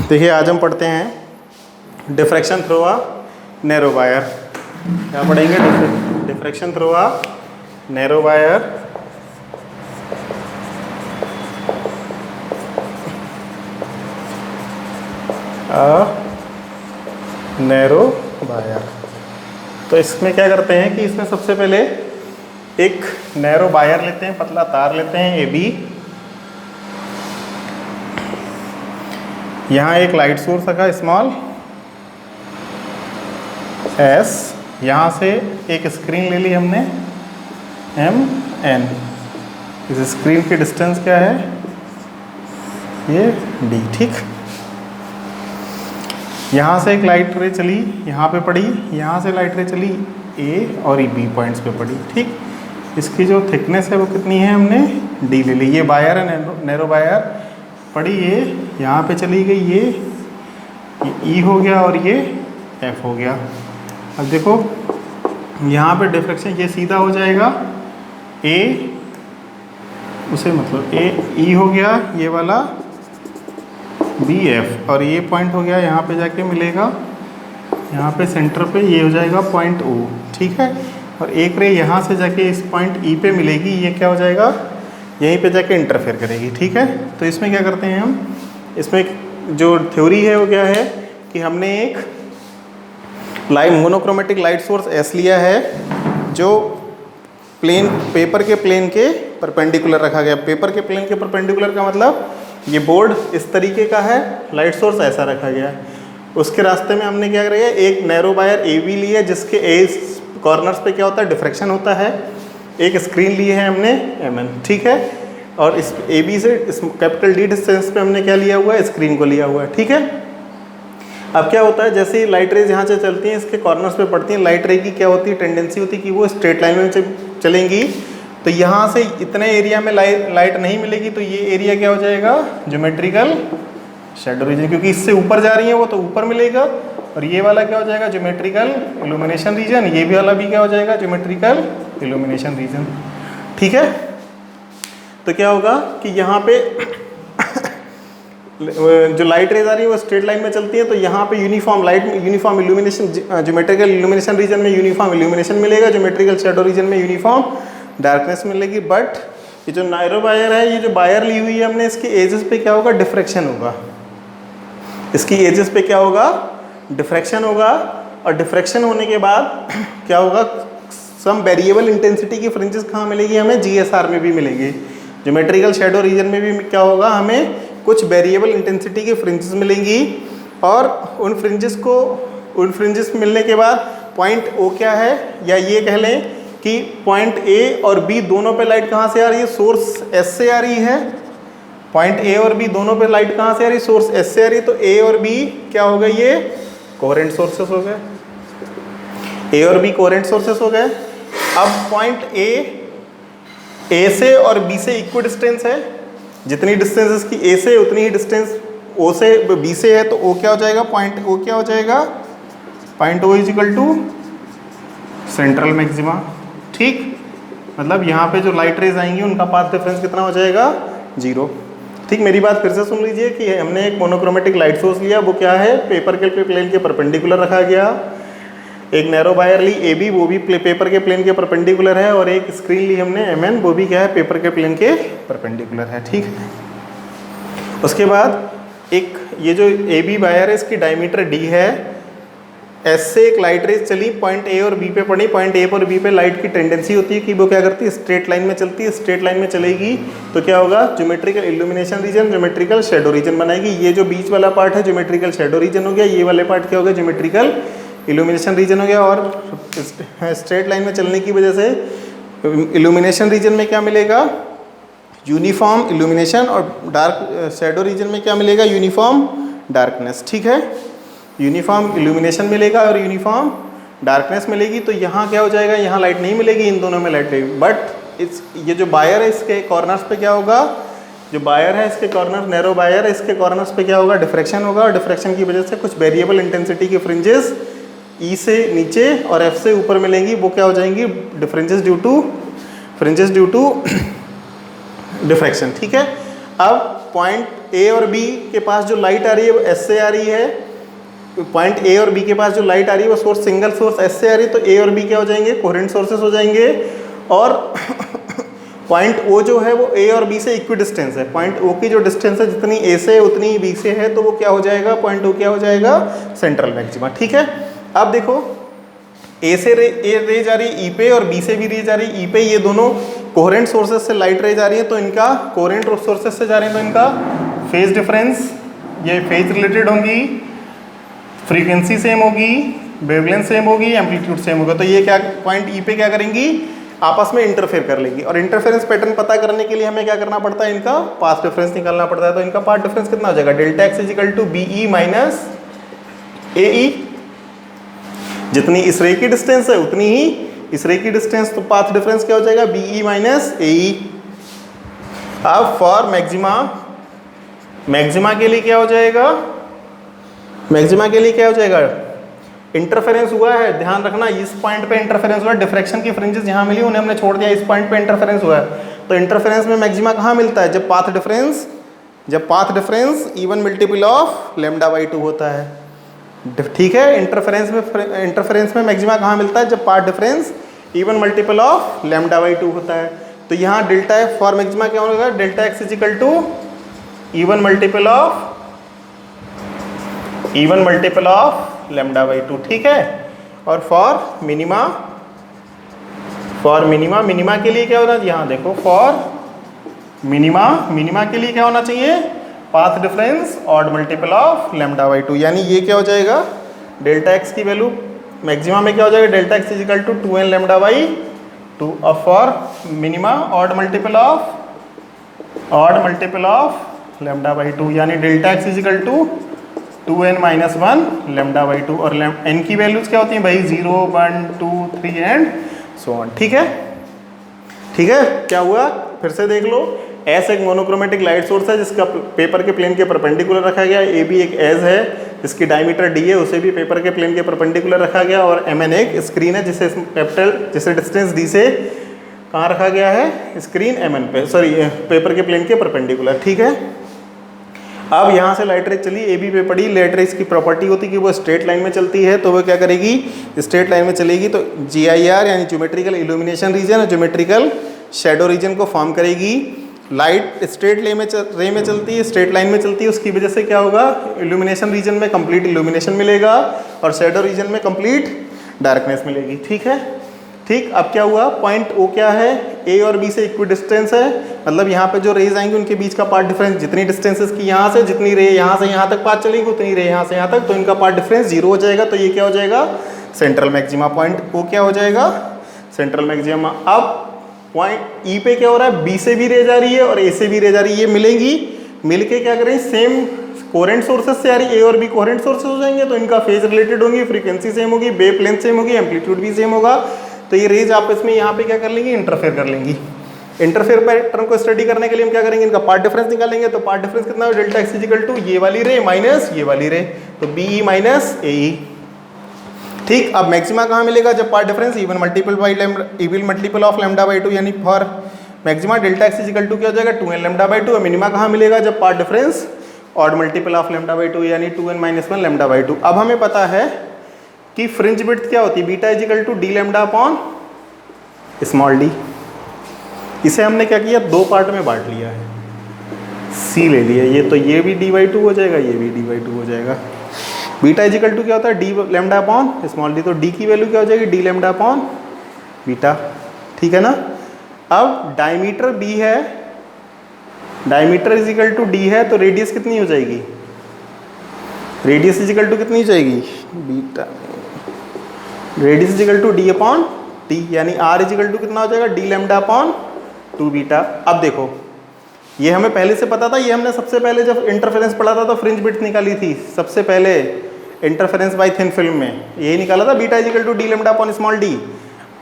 देखिए आज हम पढ़ते हैं diffraction through a narrow wire. क्या पढ़ेंगे? Diffraction through a narrow wire. Narrow wire. तो इसमें क्या करते हैं कि इसमें सबसे पहले एक नैरो वायर लेते हैं, पतला तार लेते हैं AB। यहाँ एक लाइट सोर्स रखा स्मॉल S, यहाँ से एक स्क्रीन ले ली हमने MN। इस स्क्रीन की डिस्टेंस क्या है? ये D। ठीक, यहाँ से एक लाइट रे चली, यहाँ पे पड़ी, यहाँ से लाइट रे चली A और B पॉइंट्स पे पड़ी। ठीक, इसकी जो थिकनेस है वो कितनी है? हमने D ले ली। ये वायर है, नैरो वायर पड़ी, ये यहाँ पे चली गई, ये E हो गया और ये F हो गया। अब देखो यहाँ पे डिफ्रैक्शन ये सीधा हो जाएगा A, उसे मतलब E हो गया ये वाला BF, और ये पॉइंट हो गया यहाँ पे जाके मिलेगा, यहाँ पे सेंटर पे ये हो जाएगा पॉइंट O। ठीक है, और एक रे यहाँ से जाके इस पॉइंट E पे मिलेगी, ये क्या हो जाएगा? यहीं पे जाके इंटरफेयर करेगी। ठीक है, तो इसमें क्या करते हैं हम? इसमें जो थ्योरी है वो क्या है कि हमने एक मोनोक्रोमेटिक लाइट सोर्स S लिया है जो पेपर के प्लेन के परपेंडिकुलर रखा गया। पेपर के प्लेन के परपेंडिकुलर का मतलब ये बोर्ड इस तरीके का है, लाइट सोर्स ऐसा रखा गया है। उसके रास्ते में हमने क्या किया? एक नैरो वायर AB ली है जिसके ए कॉर्नर्स पे क्या होता है? डिफ्रैक्शन होता है। एक स्क्रीन ली है हमने MN। ठीक है, और इस AB से इस कैपिटल D डिस्टेंस पे हमने क्या लिया हुआ है? स्क्रीन को लिया हुआ है। ठीक है, अब क्या होता है, जैसे ही लाइट रेज यहाँ से चलती हैं, इसके कॉर्नर्स पे पड़ती हैं, लाइट रे की क्या होती है? टेंडेंसी होती है कि वो स्ट्रेट लाइन में चलेंगी। तो यहाँ से इतने एरिया में लाइट नहीं मिलेगी, तो ये एरिया क्या हो जाएगा? ज्योमेट्रिकल शैडो रीजन, क्योंकि इससे ऊपर जा रही है वो तो ऊपर मिलेगा। और ये वाला क्या हो जाएगा? Geometrical illumination region. ये भी वाला भी क्या हो जाएगा? Geometrical illumination region. ठीक है, तो क्या होगा कि यहाँ पे जो लाइट रेज आ रही है वो स्ट्रेट लाइन में चलती है, तो यहाँ पे uniform illumination, geometrical illumination region में यूनिफॉर्म इल्यूमिनेशन मिलेगा, ज्योमेट्रिकल शैडो रीजन में यूनिफॉर्म डार्कनेस मिलेगी। बट ये जो नैरो वायर है, ये जो वायर ली हुई है हमने, इसके एजेस पे क्या होगा? डिफ्रैक्शन होगा। इसकी एजेस पे क्या होगा? डिफ्रैक्शन होगा। और डिफ्रैक्शन होने के बाद क्या होगा? सम वेरिएबल इंटेंसिटी की फ्रिंजेस कहाँ मिलेगी हमें? GSR में भी मिलेंगी। ज्योमेट्रिकल शैडो रीजन में भी क्या होगा? हमें कुछ वेरिएबल इंटेंसिटी की फ्रिंजेस मिलेंगी। और उन फ्रिंजेस मिलने के बाद पॉइंट O क्या है, या ये कह लें कि पॉइंट A और B दोनों पे लाइट कहाँ से आ रही है? सोर्स S से आ रही है। पॉइंट A और B दोनों पे लाइट कहाँ से आ रही है? सोर्स S से आ रही है। तो A और B क्या हो गए? ये कोहेरेंट सोर्सेस हो गए। A और B कोहेरेंट सोर्सेस हो गए। अब पॉइंट A से और B से इक्वल डिस्टेंस है। जितनी डिस्टेंस इसकी A से उतनी ही डिस्टेंस O से B से है। तो O क्या हो जाएगा? पॉइंट O क्या हो जाएगा? Point O is equal to central maxima. ठीक, मतलब यहाँ पे जो लाइट रेज आएंगी उनका पाथ डिफरेंस कितना हो जाएगा? 0। ठीक, मेरी बात फिर से सुन लीजिए कि हमने एक मोनोक्रोमेटिक लाइट सोर्स लिया, वो क्या है? पेपर के प्लेन के परपेंडिकुलर रखा गया। एक नैरो वायर ली AB, वो भी पेपर के प्लेन के परपेंडिकुलर है। और एक स्क्रीन ली हमने MN, वो भी क्या है? पेपर के प्लेन के परपेंडिकुलर है। ठीक, उसके बाद एक ये जो AB वायर है, इसकी डायमीटर D है। S से एक लाइट रेज चली, पॉइंट A और B पे पड़ी। पॉइंट A और B पे लाइट की टेंडेंसी होती है कि वो क्या करती है? स्ट्रेट लाइन में चलती है। स्ट्रेट लाइन में चलेगी तो क्या होगा? Geometrical illumination region, geometrical shadow region बनाएगी। ये जो बीच वाला पार्ट है ज्योमेट्रिकल शैडो रीजन हो गया, ये वाले पार्ट क्या हो गया? ज्योमेट्रिकल इल्यूमिनेशन रीजन हो गया। और स्ट्रेट लाइन में चलने की वजह से इल्यूमिनेशन रीजन में क्या मिलेगा? Uniform illumination. और डार्क शैडो रीजन में क्या मिलेगा? Uniform darkness. ठीक है, यूनिफॉर्म इल्यूमिनेशन मिलेगा और यूनिफॉर्म डार्कनेस मिलेगी। तो यहाँ क्या हो जाएगा? यहाँ लाइट नहीं मिलेगी, इन दोनों में लाइट मिलेगी। बट ये जो वायर है इसके कॉर्नर्स पे क्या होगा? जो वायर है इसके कॉर्नर, नैरो वायर है, इसके कॉर्नर्स पे क्या होगा? डिफ्रैक्शन होगा। और डिफ्रैक्शन की वजह से कुछ वेरिएबल इंटेंसिटी की फ्रिंजेस E से नीचे और F से ऊपर मिलेंगी। वो क्या हो जाएंगी? Fringes due to diffraction. ठीक है, अब पॉइंट ए और बी के पास जो लाइट आ रही है वो एस से आ रही है, पॉइंट ए और बी के पास जो लाइट आ रही है वो सोर्स सिंगल सोर्स एस से आ रही है, तो ए और बी क्या हो जाएंगे, कोहेरेंट सोर्सेस हो जाएंगे। और पॉइंट ओ जो है वो ए और बी से इक्वी डिस्टेंस है, पॉइंट ओ की जो डिस्टेंस है जितनी ए से उतनी ही बी से है, तो वो क्या हो जाएगा, पॉइंट ओ क्या हो जाएगा, सेंट्रल मैक्सिमा। ठीक है, अब देखो ए से रे जा रही है ई पे और बी से भी रे जा रही है ई पे, ये दोनों कोहेरेंट सोर्सेस से लाइट रे जा रही है, तो इनका कोहेरेंट सोर्सेस से जा रहे हैं तो इनका फेज डिफरेंस, ये फेज रिलेटेड होंगी, फ्रीक्वेंसी सेम होगी, वेवलेंथ सेम होगी, एम्पलीट्यूड सेम होगा, तो ये क्या पॉइंट ई पे क्या करेंगी, आपस में इंटरफेयर कर लेगी। और इंटरफेरेंस पैटर्न पता करने के लिए हमें क्या करना पड़ता है, इनका पाथ डिफरेंस निकालना पड़ता है। तो इनका पाथ डिफरेंस कितना हो जाएगा, delta x is equal to B E minus A E, जितनी इस रे की डिस्टेंस है उतनी ही इस रे की डिस्टेंस, तो पाथ डिफरेंस क्या हो जाएगा, बी ई माइनस ए ई। अब फॉर मैक्सिमा, मैक्सिमा के लिए क्या हो जाएगा, मैक्सिमा के लिए क्या हो जाएगा, इंटरफेरेंस हुआ है, ध्यान रखना इस पॉइंट पे इंटरफेरेंस हुआ है, डिफ्रैक्शन की फ्रिंजेस यहाँ मिली उन्हें हमने छोड़ दिया, इस पॉइंट पे इंटरफेरेंस हुआ है, तो इंटरफेरेंस में मैक्सिमा कहाँ मिलता है, जब path difference even multiple of lambda by 2 होता है। ठीक है, इंटरफेरेंस में मैक्सिमा कहाँ मिलता है, जब path difference even multiple of lambda by 2 होता है। तो यहाँ डेल्टा एफ फॉर मैक्सिमा क्या होगा, delta x is equal to even multiple of lambda by 2। ठीक है, और फॉर मिनिमा के लिए क्या होना चाहिए, यहाँ देखो फॉर मिनिमा के लिए क्या होना चाहिए, path difference odd multiple of lambda by 2, यानी ये क्या हो जाएगा, डेल्टा एक्स की वैल्यू मैक्सिमा में क्या हो जाएगा, delta x is equal to 2n lambda by 2, और for minima odd multiple of lambda by 2, यानी delta x is equal to 2n minus 1 lambda by 2, और n की वैल्यूज क्या होती हैं भाई, 0 1 2 3 एंड सो ऑन। ठीक है, क्या हुआ, फिर से देख लो, एस एक मोनोक्रोमेटिक लाइट सोर्स है जिसका पेपर के प्लेन के परपेंडिकुलर रखा गया, ए बी एक एज है जिसकी डायमीटर डी है, उसे भी पेपर के प्लेन के परपेंडिकुलर रखा गया, और एम एन एक स्क्रीन है जिसे डिस्टेंस डी से कहाँ रखा गया है, स्क्रीन एम एन पे, सॉरी पेपर के प्लेन के परपेंडिकुलर। ठीक है, अब यहाँ से लाइट रे चली ए बी पे पड़ी, लाइट रेस की प्रॉपर्टी होती है कि वो स्ट्रेट लाइन में चलती है, तो वो क्या करेगी, स्ट्रेट लाइन में चलेगी तो GIR यानी ज्योमेट्रिकल इल्यूमिनेशन रीजन और ज्योमेट्रिकल शेडो रीजन को फॉर्म करेगी। लाइट स्ट्रेट रे में चलती है, स्ट्रेट लाइन में चलती है, उसकी वजह से क्या होगा, इल्यूमिनेशन रीजन में कंप्लीट इल्यूमिनेशन मिलेगा और शेडो रीजन में कंप्लीट डार्कनेस मिलेगी। ठीक है, ठीक, अब क्या हुआ, पॉइंट ओ क्या है, ए और बी से इक्वी डिस्टेंस है, मतलब यहाँ पे जो रेज आएंगे उनके बीच का पाथ डिफरेंस, जितनी डिस्टेंसेस की यहाँ से जितनी रे यहाँ से यहाँ तक पाथ चलेगी उतनी रे यहाँ से यहाँ तक, तो इनका पाथ डिफरेंस 0 हो जाएगा, तो ये क्या हो जाएगा, सेंट्रल मैक्सिमा। पॉइंट ओ क्या हो जाएगा, सेंट्रल मैक्सिमा। अब पॉइंट ई पे क्या हो रहा है, बी से भी रे जा रही है और ए से भी रे जा रही है, ये मिलेंगी, मिलके क्या करें, सेम कोहेरेंट सोर्सेस से आ रही है, ए और बी कोहेरेंट सोर्सेस हो जाएंगे, तो इनका फेज रिलेटेड होंगी, फ्रीक्वेंसी सेम होगी, वेव लेंथ सेम होगी, एम्पलीट्यूड भी सेम होगा, तो ये रेज आपस में यहाँ पे क्या कर लेंगी, इंटरफेयर कर लेंगी। इंटरफेयर पैटर्न को स्टडी करने के लिए हम क्या करेंगे, इनका पाथ डिफरेंस निकालेंगे, तो पाथ डिफरेंस कितना है, delta x is equal to ये वाली रे माइनस ये वाली रे, तो बी ई माइनस ए ई। ठीक, अब मैक्सिमा कहाँ मिलेगा, जब path difference even multiple of lambda by 2, यानी for maxima delta x is equal to क्या हो जाएगा, 2n लैम्डा बाई 2, और मिनिमा कहाँ मिलेगा, जब path difference odd multiple of lambda by 2 यानी 2n माइनस 1 लैम्डा बाई 2। अब हमें पता है कि फ्रिंज विड्थ क्या होती है, beta is equal to D lambda upon small d. इसे हमने क्या किया, दो पार्ट में बांट लिया है, सी ले लिया, ये तो ये भी डी बाई 2 हो जाएगा, ये भी डी बाई 2 हो जाएगा। बीटा इज इक्वल टू क्या होता है, D lambda upon small d, तो डी की वैल्यू क्या हो जाएगी, डी लैम्डा अपॉन बीटा। ठीक है ना, अब डायमीटर बी है, diameter is equal to D है, तो रेडियस कितनी हो जाएगी, रेडियस इज इक्वल टू कितनी हो जाएगी, beta, radius is equal to D upon T, यानी आर इज इक्वल टू कितना हो जाएगा, डी लैम्डा अपॉन 2 बीटा। अब देखो ये हमें पहले से पता था, ये हमने सबसे पहले जब इंटरफेरेंस पढ़ा था तो फ्रिंज विड्थ निकाली थी, सबसे पहले इंटरफेरेंस बाय थिन फिल्म में यही निकाला था, beta is equal to D lambda upon small d,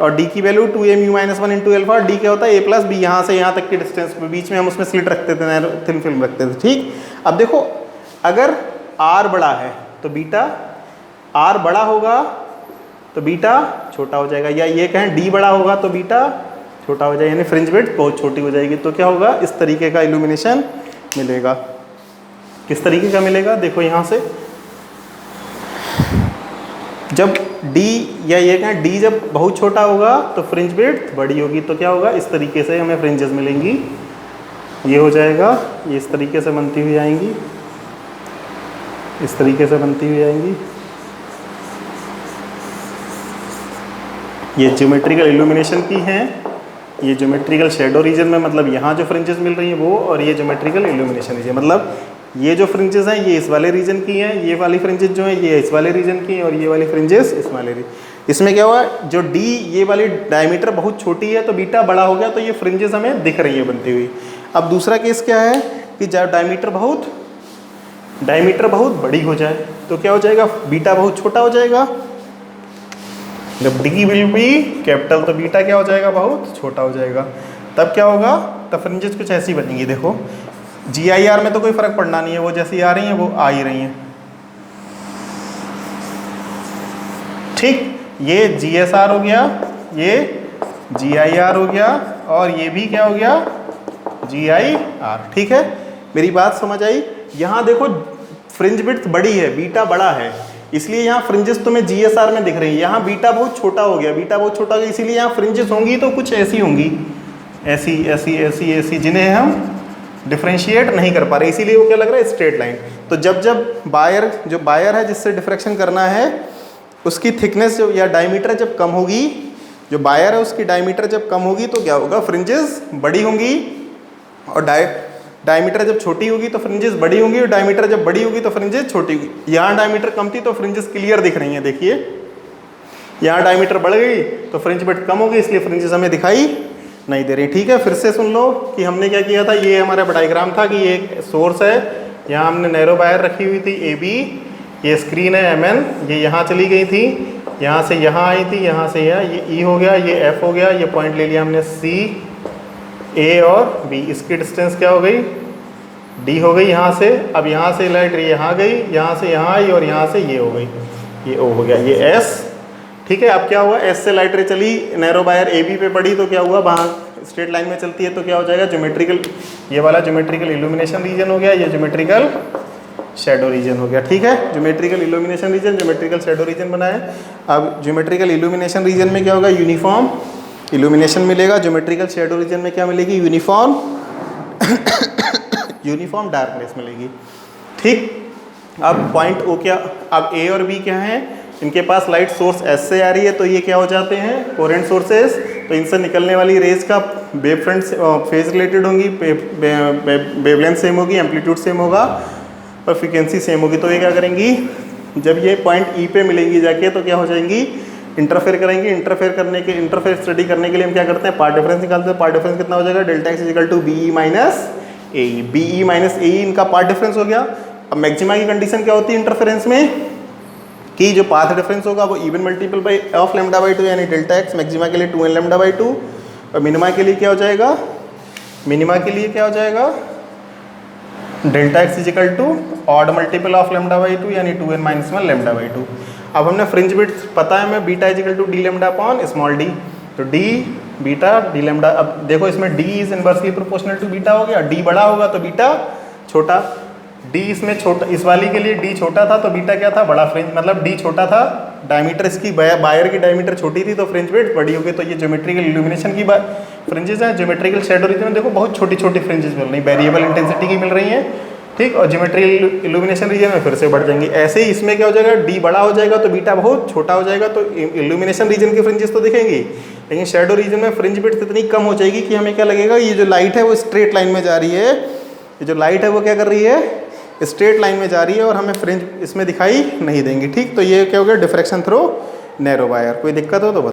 और डी की value 2mu minus 1 into alpha, D क्या होता है a प्लस बी, यहाँ से यहाँ तक की डिस्टेंस में बीच में हम उसमें स्लिट रखते थे, थिन फिल्म रखते थे। ठीक, अब देखो अगर r बड़ा है तो बीटा, r बड़ा होगा तो बीटा छोटा हो जाएगा, या ये कहें d बड़ा होगा तो बीटा छोटा हो जाएगा, यानी फ्रिंज विड्थ बहुत छोटी हो जाएगी, तो क्या होगा, इस तरीके का इल्यूमिनेशन मिलेगा। किस तरीके का मिलेगा, देखो यहाँ से जब D या ये कहें D जब बहुत छोटा होगा तो फ्रिंज विड्थ बड़ी होगी, तो क्या होगा, इस तरीके से हमें फ्रिंजेस मिलेंगी। ये हो जाएगा, ये इस तरीके से बनती हुई आएंगी, इस तरीके से बनती हुई आएंगी। ये ज्योमेट्रिकल इल्यूमिनेशन की हैं, ये ज्योमेट्रिकल शेडो रीजन में मतलब यहाँ जो फ्रिंजेस मिल रही हैं वो, और ये ज्योमेट्रिकल इल्यूमिनेशन रीजन मतलब ये जो फ्रिंजेस हैं ये इस वाले रीजन की हैं, ये वाली फ्रिंजेस जो हैं ये इस वाले रीजन की हैं, और ये वाली फ्रिंजेस इस वाले इसमें क्या हुआ, जो D ये वाली डायमीटर बहुत छोटी है तो बीटा बड़ा हो गया, तो ये फ्रिंजेस हमें दिख रही है बनती हुई। अब दूसरा केस क्या है कि जब डायमीटर बहुत बड़ी हो जाए तो क्या हो जाएगा, बीटा बहुत छोटा हो जाएगा। जब D विल बी कैपिटल तो बीटा क्या हो जाएगा, बहुत छोटा हो जाएगा। तब क्या होगा, तब फ्रिंजेस कुछ ऐसी बनेंगी। देखो GIR में तो कोई फर्क पड़ना नहीं है, वो जैसी आ रही हैं वो आ ही रही हैं, ठीक। ये GSR हो गया, ये GIR हो गया, और ये भी क्या हो गया, GIR, ठीक है। मेरी बात समझ आई। यहाँ देखो फ्रिंज विड्थ बड़ी है, बीटा बड़ा है, इसलिए यहाँ फ्रिंजेस तुम्हें GSR में दिख रही है। यहाँ बीटा बहुत छोटा हो गया, बीटा बहुत छोटा हो गया, इसीलिए यहाँ फ्रिंजेस होंगी तो कुछ ऐसी होंगी, ऐसी ऐसी ऐसी ऐसी, जिन्हें हम डिफरेंशिएट नहीं कर पा रहे, इसीलिए वो क्या लग रहा है, स्ट्रेट लाइन। तो जब बायर है जिससे डिफ्रैक्शन करना है, उसकी थिकनेस जो या डायमीटर जब कम होगी, जो बायर है उसकी डायमीटर जब कम होगी तो क्या होगा, फ्रिंजेस बड़ी होंगी, और डायमीटर जब छोटी होगी तो फ्रिंजेस बड़ी होंगी, और डायमीटर जब बड़ी होगी तो फ्रिंजेस छोटी होगी। यहाँ डायमीटर कम थी तो फ्रिंजेस क्लियर दिख रही हैं, देखिए यहाँ डायमीटर बढ़ गई तो फ्रिंज विड्थ कम हो गई, इसलिए फ्रिंजेस हमें दिखाई नहीं दे रही, ठीक है। फिर से सुन लो कि हमने क्या किया था, ये हमारा डायग्राम था कि ये एक सोर्स है, यहाँ हमने नैरो वायर रखी हुई थी AB, ये स्क्रीन है MN, ये यहाँ चली गई थी, यहाँ से यहाँ आई थी, यहाँ से यहाँ, ये E हो गया, ये F हो गया, ये पॉइंट ले लिया हमने C, A और B, इसकी डिस्टेंस क्या हो गई, D हो गई यहाँ से। अब यहाँ से लाइट यहाँ गई, यहाँ से यहाँ आई, और यहाँ से ये हो गई, ये O हो गया, ये S, ठीक है। अब क्या हुआ, S से लाइट रे चली, नैरो वायर AB पे पड़ी, तो क्या हुआ, वहाँ स्ट्रेट लाइन में चलती है तो क्या हो जाएगा, ज्योमेट्रिकल, ये वाला ज्योमेट्रिकल इल्यूमिनेशन रीजन हो गया, ये ज्योमेट्रिकल शैडो रीजन हो गया, ठीक है। Geometrical illumination region, geometrical shadow region बनाए। अब ज्योमेट्रिकल इल्यूमिनेशन रीजन में क्या होगा, यूनिफॉर्म इल्यूमिनेशन मिलेगा। ज्योमेट्रिकल शैडो रीजन में क्या मिलेगी, यूनिफॉर्म डार्कनेस मिलेगी, ठीक। अब पॉइंट O क्या, अब A और B क्या है, इनके पास लाइट सोर्स S से आ रही है, तो ये क्या हो जाते हैं, कोरेंट सोर्सेस, तो इनसे निकलने वाली रेज का वेव फ्रंट फेज रिलेटेड होंगी, वेवलेंथ सेम होगी, एम्पलीट्यूड सेम होगा, और फ्रीक्वेंसी सेम होगी। तो ये क्या करेंगी, जब ये पॉइंट E पे मिलेंगी जाके तो क्या हो जाएंगी, इंटरफेयर करेंगी। इंटरफेयर स्टडी करने के लिए हम क्या करते हैं, पार्ट डिफरेंस निकालते हैं। पार्ट डिफरेंस कितना हो जाएगा, delta x equal to BE minus AE, BE minus AE इनका पार्ट डिफरेंस हो गया। अब मैक्सिमा की कंडीशन क्या होती है इंटरफेरेंस में, कि जो पाथ डिफरेंस होगा वो even multiple by of lambda by 2, यानी डेल्टा x मैक्सिमा के लिए 2n लैम्डा बाई 2, और मिनिमा के लिए क्या हो जाएगा, delta x is equal to odd multiple of lambda by 2, यानी 2n माइनस 1 लैम्डा बाई 2। अब हमने फ्रिंज विड्थ पता है हमें, beta is equal to D lambda upon small d, तो डी बीटा डी लैम्डा। अब देखो इसमें D is inversely proportional to beta हो गया, डी बड़ा होगा तो बीटा छोटा, डी इसमें छोटा, इस वाली के लिए डी छोटा था तो बीटा क्या था, बड़ा। फ्रिंज मतलब डी छोटा था, डायमीटर इसकी बायर की डायमीटर छोटी थी तो फ्रिंज विड्थ बड़ी हो गई। तो ये ज्योमेट्रिकल इल्यूमिनेशन की फ्रिंजेस हैं। ज्योमेट्रिकल शैडो रीजन में देखो बहुत छोटी छोटी फ्रिंजेस मिल रही, वेरिएबल इंटेंसिटी की मिल रही हैं, ठीक। और ज्योमेट्रिकल इल्यूमिनेशन रीजन में फिर से बढ़ जाएंगी। ऐसे ही इसमें क्या हो जाएगा, डी बड़ा हो जाएगा तो बीटा बहुत छोटा हो जाएगा, तो इल्यूमिनेशन रीजन की फ्रिंजेस तो दिखेंगी, लेकिन शैडो रीजन में फ्रिंज विड्थ इतनी कम हो जाएगी कि हमें क्या लगेगा, ये जो लाइट है वो स्ट्रेट लाइन में जा रही है, ये जो लाइट है वो क्या कर रही है, स्ट्रेट लाइन में जा रही है, और हमें फ्रिंज इसमें दिखाई नहीं देंगी, ठीक। तो ये क्या हो गया, डिफ्रैक्शन थ्रू नैरो वायर। कोई दिक्कत हो तो